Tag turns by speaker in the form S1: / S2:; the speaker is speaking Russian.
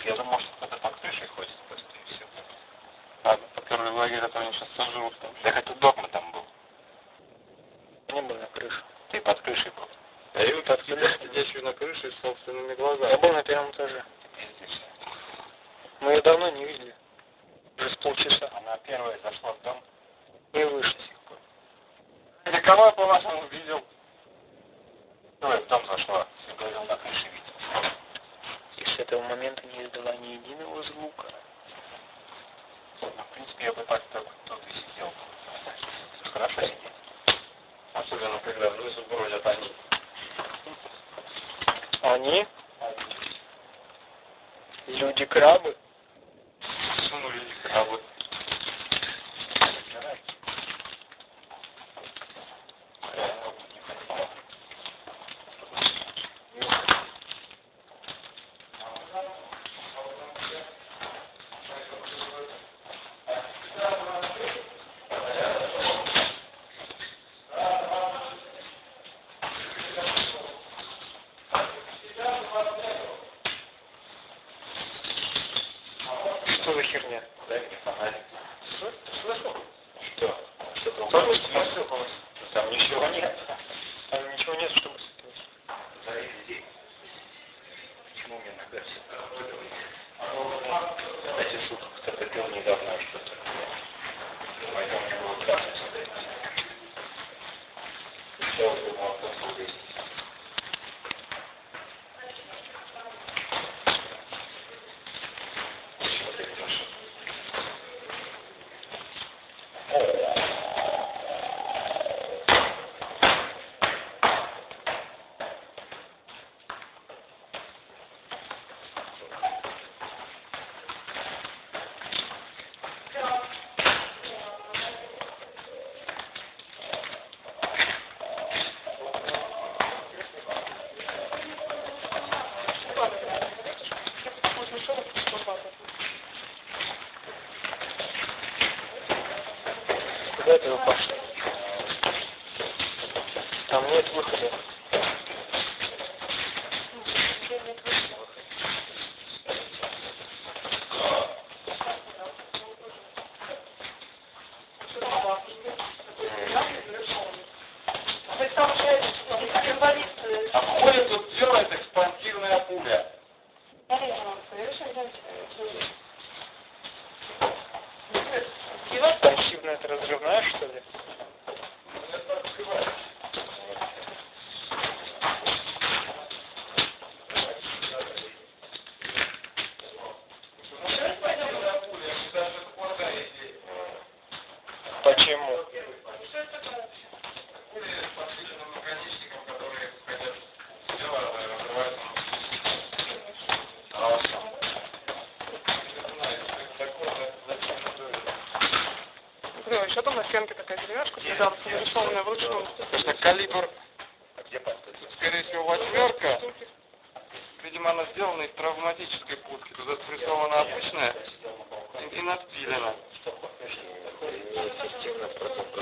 S1: Я думал, что кто-то под крышей ходит просто и все.
S2: А, который лагерь, а то они сейчас сожрут там.
S1: Да хоть удобно там был.
S3: Не был на крыше.
S1: Ты под крышей был.
S2: Я его так сидящую на крыше с собственными глазами.
S3: Я был на первом этаже.
S1: Пиздишь.
S3: Мы ее давно не видели. Уже с полчаса.
S1: Она первая зашла в дом.
S3: Не вышла.
S1: Я кого я, по-вашему, видел? Первая в дом зашла. Я говорил, на крыше видел.
S3: И с этого момента не издала ни единого звука.
S1: Ну, в принципе, я бы так тут и сидел. Хорошо сидеть.
S2: Особенно, когда внизу бродят они.
S3: Они? Люди-крабы?
S1: Ну, люди крабы.
S3: Что за херня?
S1: Дай мне фонарик.
S3: Слышал?
S1: Что? Что-то
S3: Только что посыпалось.
S1: там ничего нет.
S3: Там ничего нет, чтобы сыпалось.
S1: Зарезди. Почему мне нога все проходила? Кстати, сука, кто-то пил недавно что-то. Пойдем не было красить. Сейчас думал, кто слушает.
S3: Куда это вы пошли? Там нет выхода.
S1: А хули тут делает экспансивная пуля?
S3: Пассивная это разрывная, что ли? Почему?
S4: Ну, еще там на стенке такая деревяшка, нарисованная вручную.
S2: Это калибр,
S1: А где паспорт?
S2: скорее всего, восьмерка. Видимо, она сделана из травматической пушки. Туда спрессована обычная и надпилена.
S1: Эффективно против